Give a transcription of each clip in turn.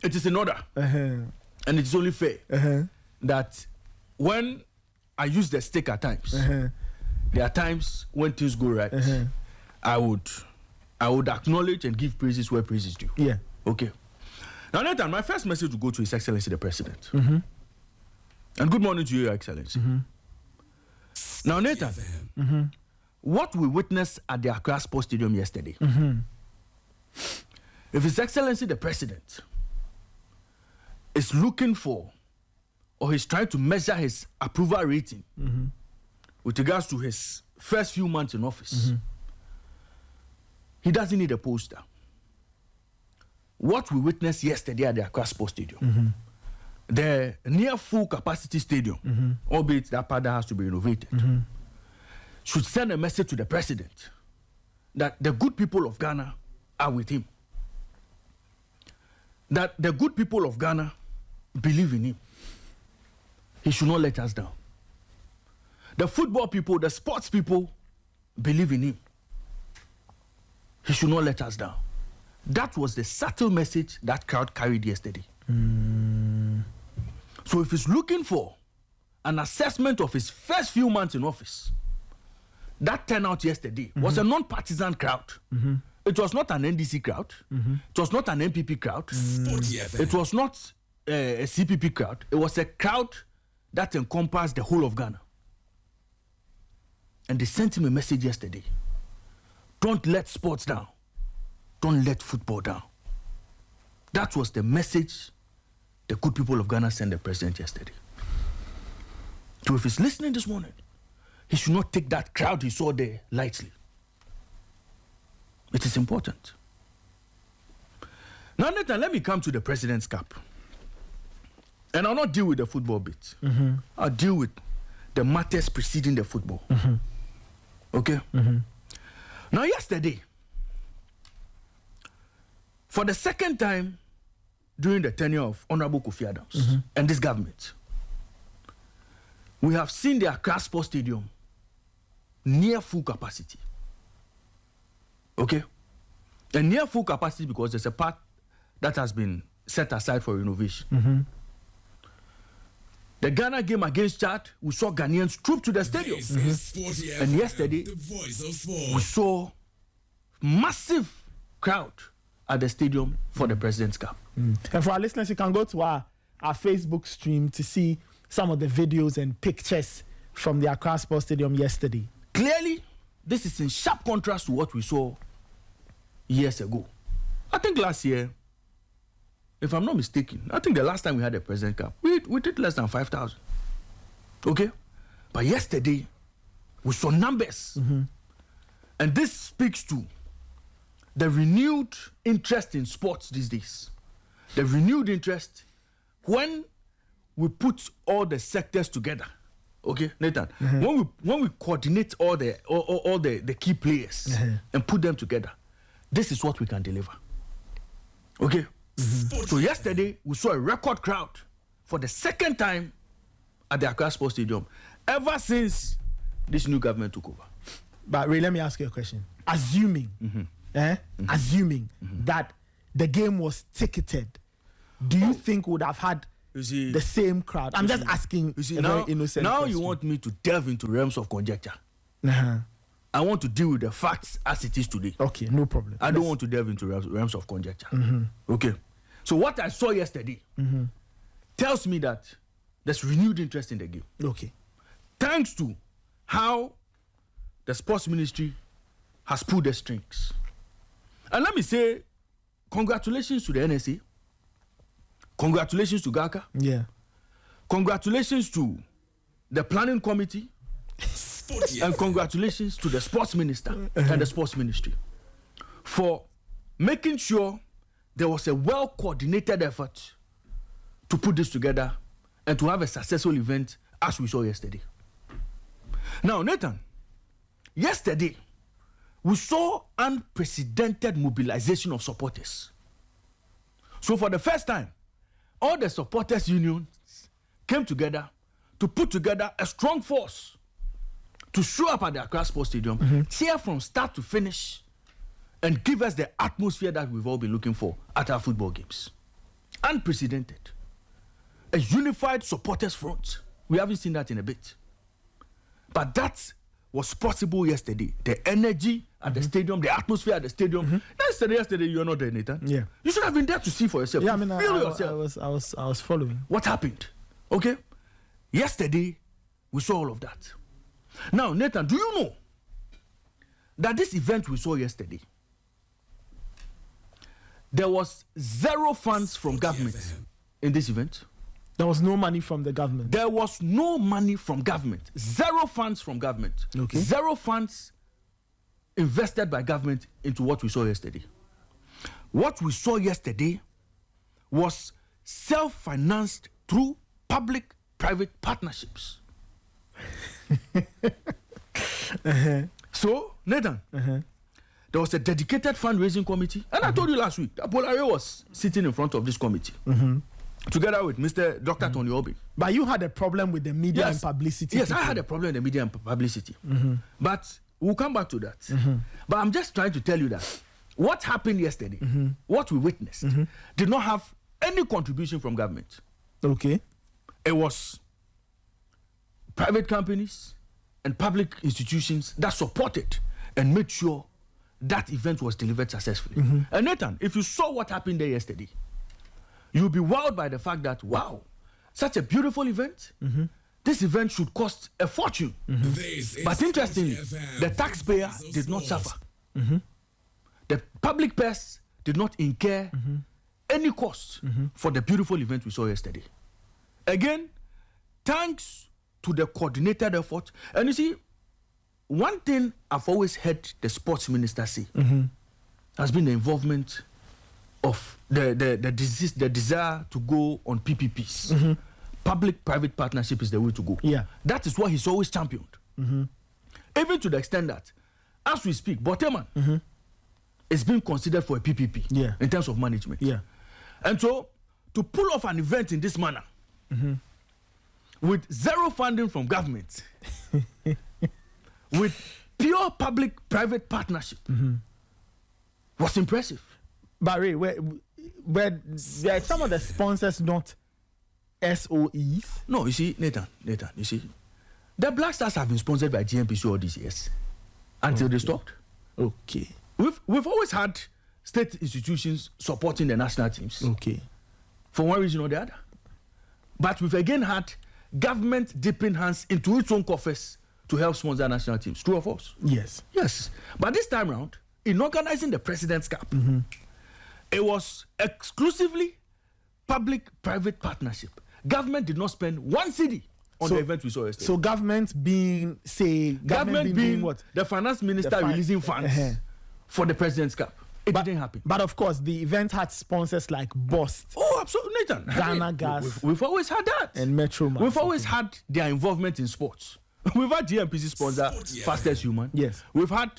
it is in order, and it is only fair that when I use the stick at times, there are times when things go right. I would acknowledge and give praises where praises due. Yeah. Okay. Now, Nathan, my first message will go to His Excellency the President. And good morning to you, Your Excellency. Now, Nathan, what we witnessed at the Accra Sports Stadium yesterday, if His Excellency the President is looking for, or he's trying to measure his approval rating with regards to his first few months in office, he doesn't need a poster. What we witnessed yesterday at the Accra Sports Stadium, the near full capacity stadium, albeit that part that has to be renovated, should send a message to the President that the good people of Ghana are with him. That the good people of Ghana believe in him. He should not let us down. The football people, the sports people believe in him. He should not let us down. That was the subtle message that crowd carried yesterday. So if he's looking for an assessment of his first few months in office, that turnout yesterday was a non-partisan crowd. It was not an NDC crowd. It was not an NPP crowd. It was not a CPP crowd. It was a crowd that encompassed the whole of Ghana. And they sent him a message yesterday. Don't let sports down. Don't let football down. That was the message the good people of Ghana sent the President yesterday. So if he's listening this morning, he should not take that crowd he saw there lightly. It is important. Now, Nathan, let me come to the President's cap. And I'll not deal with the football bit. I'll deal with the matters preceding the football. Okay? Now, yesterday, for the second time during the tenure of Honorable Kofi Adams and this government, we have seen the Accra Sports Stadium near full capacity. Okay? And near full capacity because there's a part that has been set aside for renovation. The Ghana game against Chad, we saw Ghanaians troop to the stadium. And yesterday, we saw massive crowd at the stadium for the President's Cup. And for our listeners, you can go to our Facebook stream to see some of the videos and pictures from the Accra Sports Stadium yesterday. Clearly, this is in sharp contrast to what we saw years ago. I think last year, if I'm not mistaken, I think the last time we had a President Cup, we did less than 5,000. Okay? But yesterday, we saw numbers. And this speaks to the renewed interest in sports these days. The renewed interest when we put all the sectors together. Okay, Nathan? When we coordinate all the key players and put them together, this is what we can deliver. Okay? So yesterday, we saw a record crowd for the second time at the Accra Sports Stadium ever since this new government took over. But Ray, let me ask you a question. Assuming that the game was ticketed, do you think we would have had the same crowd? I'm just asking a very innocent question. You want me to delve into realms of conjecture. I want to deal with the facts as it is today. Okay, no problem. I don't want to delve into realms of conjecture. Okay. So what I saw yesterday tells me that there's renewed interest in the game. Okay. Thanks to how the sports ministry has pulled the strings. And let me say, congratulations to the NSA. Congratulations to GACA. Yeah. Congratulations to the planning committee. And congratulations to the sports minister and the sports ministry for making sure there was a well-coordinated effort to put this together and to have a successful event as we saw yesterday. Now, Nathan, yesterday, we saw unprecedented mobilization of supporters. So for the first time, all the supporters unions came together to put together a strong force to show up at the Accra Sports Stadium, cheer from start to finish, and give us the atmosphere that we've all been looking for at our football games. unprecedented. A unified supporters front. We haven't seen that in a bit. But that was possible yesterday. The energy at the stadium, the atmosphere at the stadium. Yesterday you were not there, Nathan. Yeah. You should have been there to see for yourself. Yeah, I mean, feel yourself. I was following. What happened? Okay? Yesterday, we saw all of that. Now, Nathan, do you know that this event we saw yesterday, there was zero funds from government in this event? There was no money from the government. There was no money from government. Zero funds from government. Okay. Zero funds invested by government into what we saw yesterday. What we saw yesterday was self-financed through public-private partnerships. So, Nathan, there was a dedicated fundraising committee, and I told you last week that Bolare was sitting in front of this committee. Together with Mr. Dr. Tony Obi. But you had a problem with the media and publicity. Yes, people. I had a problem with the media and publicity. But we'll come back to that. But I'm just trying to tell you that what happened yesterday, what we witnessed, did not have any contribution from government. Okay. It was private companies and public institutions that supported and made sure that event was delivered successfully. And Nathan, if you saw what happened there yesterday, you'll be wowed by the fact that, wow, such a beautiful event. This event should cost a fortune. But interestingly, the taxpayer did not suffer. The public purse did not incur any cost for the beautiful event we saw yesterday. Again, thanks to the coordinated effort. And you see, one thing I've always heard the sports minister say has been the involvement of the desire to go on PPPs. Public-private partnership is the way to go. Yeah. That is what he's always championed. Even to the extent that, as we speak, Boteman is being considered for a PPP in terms of management. Yeah. And so, to pull off an event in this manner, with zero funding from government, with pure public-private partnership, was impressive. But Ray, where there are some of the sponsors not SOEs? No, you see, Nathan, you see, the Black Stars have been sponsored by GNPC all these years until they stopped. Okay. We've always had state institutions supporting the national teams. Okay. For one reason or the other. But we've again had government dipping hands into its own coffers to help sponsor national teams. True or false? Yes. Yes. But this time round, in organizing the President's Cup, it was exclusively public-private partnership. Government did not spend one cedi on the event we saw yesterday. So government being what? The finance minister releasing funds for the President's Cup. It didn't happen. But of course, the event had sponsors like Bust. Oh, absolutely, Nathan. Ghana Gas. We've always had that. And Metro Man. We've always had their involvement in sports. We've had GMPC sponsor Fastest Human. Yes. We've had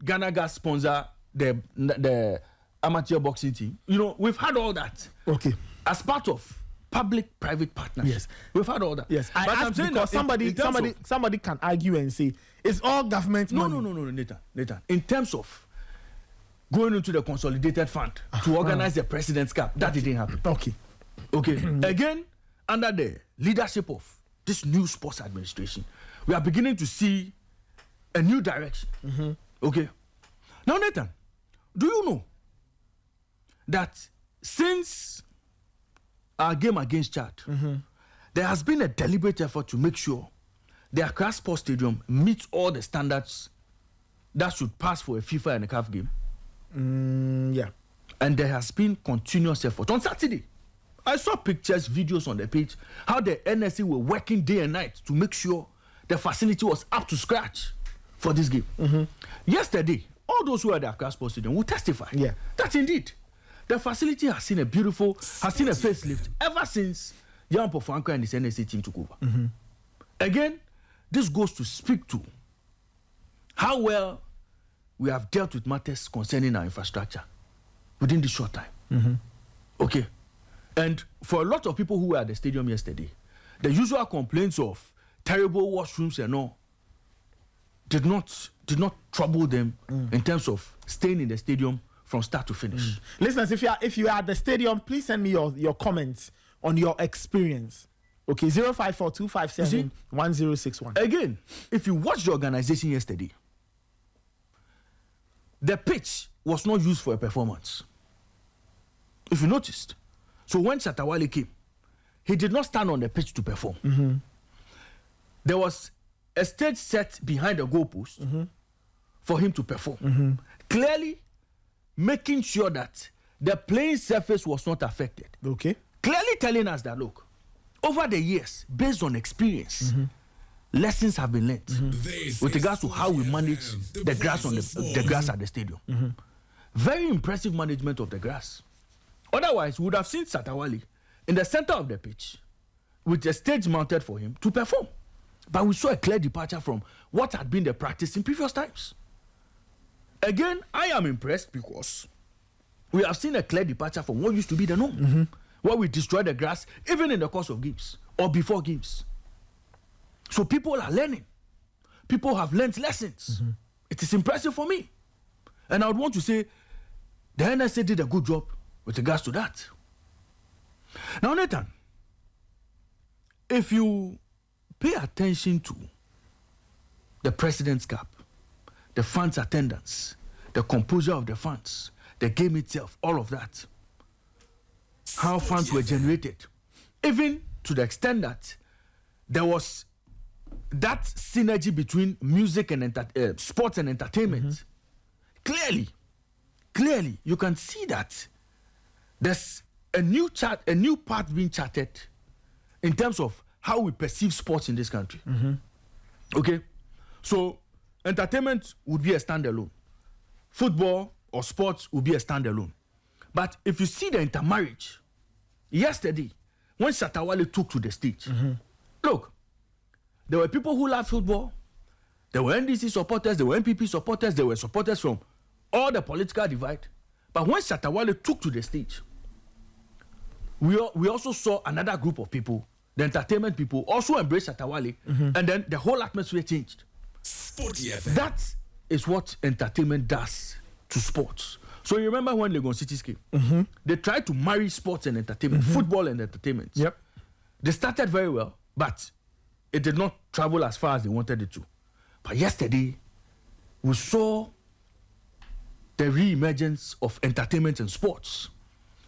Ghana Gas sponsor the amateur boxing team. You know, we've had all that. Okay. As part of public-private partnership. Yes. We've had all that. Yes. But I'm saying because somebody can argue and say it's all government money. No, Nathan. In terms of going into the consolidated fund to organize the President's Cup, that didn't happen. Okay. Again, under the leadership of this new sports administration, we are beginning to see a new direction. Okay. Now, Nathan, do you know that since our game against Chad, there has been a deliberate effort to make sure the Accra Sports Stadium meets all the standards that should pass for a FIFA and a CAF game? Yeah. And there has been continuous effort. On Saturday, I saw pictures, videos on the page, how the NSC were working day and night to make sure the facility was up to scratch for this game. Yesterday, all those who are at the Accra Sports Stadium will testify that indeed the facility has seen a facelift ever since Jan Pofanko and his NSC team took over. Again, this goes to speak to how well we have dealt with matters concerning our infrastructure within this short time. Okay. And for a lot of people who were at the stadium yesterday, the usual complaints of terrible washrooms and all did not trouble them in terms of staying in the stadium from start to finish. Listeners, if you are at the stadium, please send me your comments on your experience. Okay, 054-257-1061. Again, if you watch the organization yesterday, the pitch was not used for a performance. If you noticed. So when Shatawale came, he did not stand on the pitch to perform. There was a stage set behind the goalpost for him to perform. Clearly making sure that the playing surface was not affected. Okay. Clearly telling us that, look, over the years, based on experience, lessons have been learned with regards to how we manage the grass on the grass at the stadium. Very impressive management of the grass. Otherwise, we would have seen Shatawale in the center of the pitch with a stage mounted for him to perform. But we saw a clear departure from what had been the practice in previous times. Again, I am impressed because we have seen a clear departure from what used to be the norm, where we destroy the grass even in the course of games or before games. So people are learning. People have learned lessons. It is impressive for me. And I would want to say the NSA did a good job with regards to that. Now, Nathan, if you pay attention to the President's Cup, the fans' attendance, the composure of the fans, the game itself, all of that, how fans were generated, even to the extent that there was that synergy between music and sports and entertainment. Clearly, you can see that there's a new path being charted in terms of how we perceive sports in this country. Okay, so entertainment would be a standalone. Football or sports would be a standalone. But if you see the intermarriage, yesterday, when Shatawale took to the stage, look, there were people who loved football, there were NDC supporters, there were NPP supporters, there were supporters from all the political divide. But when Shatawale took to the stage, we also saw another group of people, the entertainment people, also embrace Shatawale, and then the whole atmosphere changed. SportyFM. That is what entertainment does to sports. So you remember when Legon Cities came? They tried to marry sports and entertainment, football and entertainment. Yep. They started very well, but it did not travel as far as they wanted it to. But yesterday, we saw the re-emergence of entertainment and sports.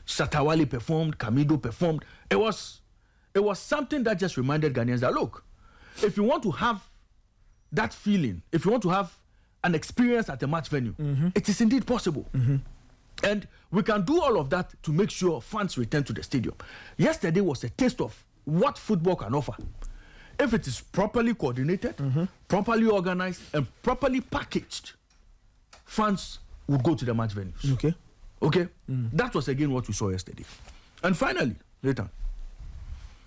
Shatawale performed, Kamido performed. It was something that just reminded Ghanaians that, look, if you want to have that feeling, if you want to have an experience at a match venue, it is indeed possible. And we can do all of that to make sure fans return to the stadium. Yesterday was a taste of what football can offer. If it is properly coordinated, properly organized, and properly packaged, fans would go to the match venues. Okay? That was again what we saw yesterday. And finally, Nathan,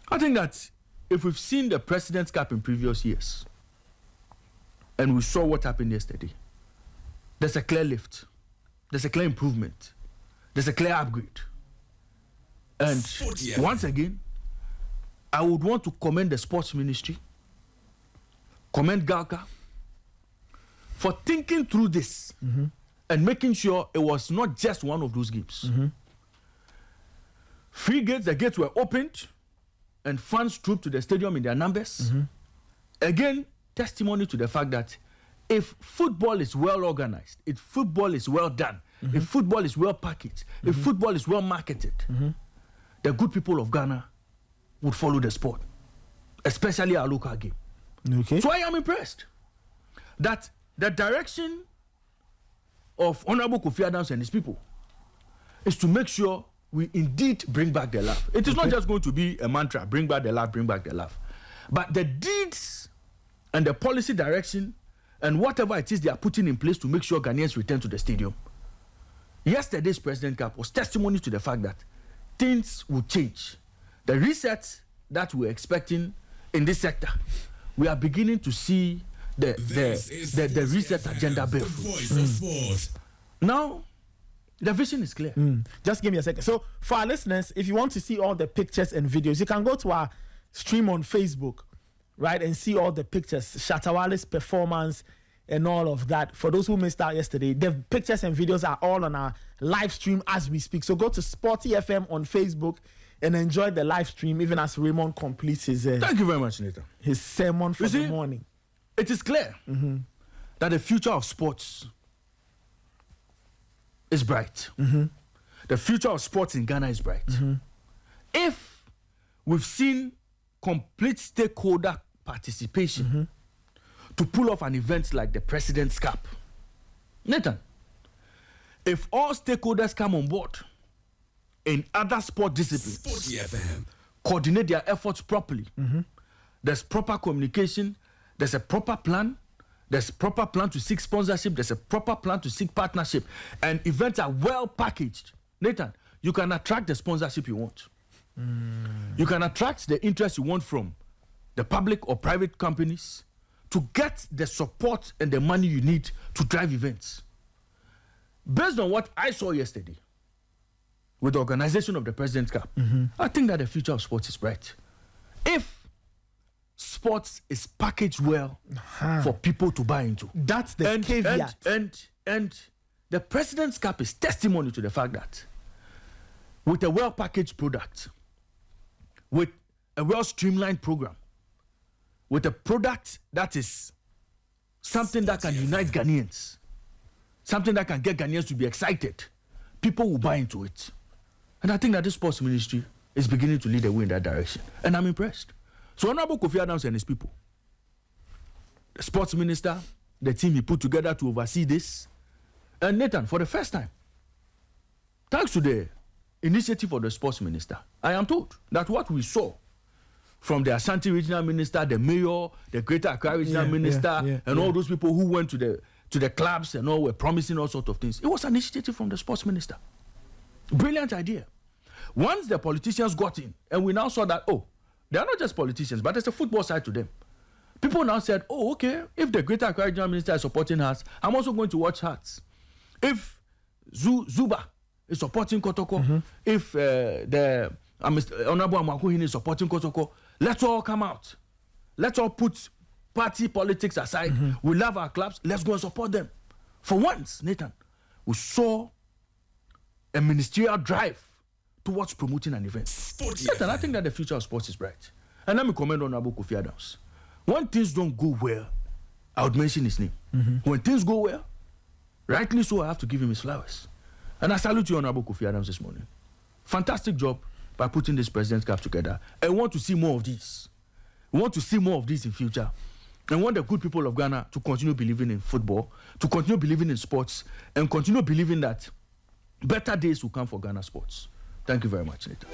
I think that if we've seen the President's Cup in previous years, and we saw what happened yesterday, there's a clear lift, there's a clear improvement, there's a clear upgrade. And once again, I would want to commend the sports ministry, commend Galka for thinking through this and making sure it was not just one of those games. Free gates, the gates were opened and fans trooped to the stadium in their numbers. Again, testimony to the fact that if football is well organized, if football is well done, if football is well packaged, if football is well marketed, the good people of Ghana would follow the sport, especially our local game. So I am impressed that the direction of Honorable Kofi Adams and his people is to make sure we indeed bring back the love. It is not just going to be a mantra, bring back the love, bring back the love. But the deeds and the policy direction and whatever it is they are putting in place to make sure Ghanaians return to the stadium. Yesterday's President Cup was testimony to the fact that things will change. The reset that we're expecting in this sector, we are beginning to see the reset agenda bear fruit. Now, the vision is clear. Just give me a second. So, for our listeners, if you want to see all the pictures and videos, you can go to our stream on Facebook, right, and see all the pictures. Shatawale's performance and all of that. For those who missed out yesterday, the pictures and videos are all on our live stream as we speak. So go to SportyFM on Facebook and enjoy the live stream, even as Raymond completes his Thank you very much, Nathan. His sermon for the morning. It is clear that the future of sports is bright. The future of sports in Ghana is bright. If we've seen complete stakeholder participation to pull off an event like the President's Cup, Nathan, if all stakeholders come on board in other sport disciplines, coordinate their efforts properly, there's proper communication, there's a proper plan, there's a proper plan to seek sponsorship, there's a proper plan to seek partnership, and events are well packaged, Nathan, you can attract the sponsorship you want. You can attract the interest you want from the public or private companies to get the support and the money you need to drive events. Based on what I saw yesterday with the organization of the President's Cup, I think that the future of sports is bright. If sports is packaged well for people to buy into. That's the caveat. And the President's Cup is testimony to the fact that with a well-packaged product, with a well-streamlined program, with a product that is something that can unite Ghanaians, something that can get Ghanaians to be excited, people will buy into it. And I think that the sports ministry is beginning to lead the way in that direction. And I'm impressed. So Honorable Kofi Adams and his people, the sports minister, the team he put together to oversee this, and Nathan, for the first time, thanks to the initiative of the sports minister, I am told that what we saw from the Ashanti regional minister, the mayor, the Greater Accra regional minister, and all those people who went to the clubs and all were promising all sorts of things. It was an initiative from the sports minister. Brilliant idea. Once the politicians got in, and we now saw that, oh, they are not just politicians, but there's a football side to them. People now said, oh, okay, if the Greater Accra regional minister is supporting Hearts, I'm also going to watch Hearts. If Zuba is supporting Kotoko, if the Honorable Amakuhin is supporting Kotoko, let's all come out. Let's all put party politics aside. We love our clubs. Let's go and support them. For once, Nathan, we saw a ministerial drive towards promoting an event. Nathan, I think that the future of sports is bright. And let me comment on Honorable Kofi Adams. When things don't go well, I would mention his name. When things go well, rightly so, I have to give him his flowers. And I salute you, Honorable Kofi Adams, this morning. Fantastic job by putting this President's Cup together. I want to see more of this. We want to see more of this in future. I want the good people of Ghana to continue believing in football, to continue believing in sports, and continue believing that better days will come for Ghana sports. Thank you very much, Nathan.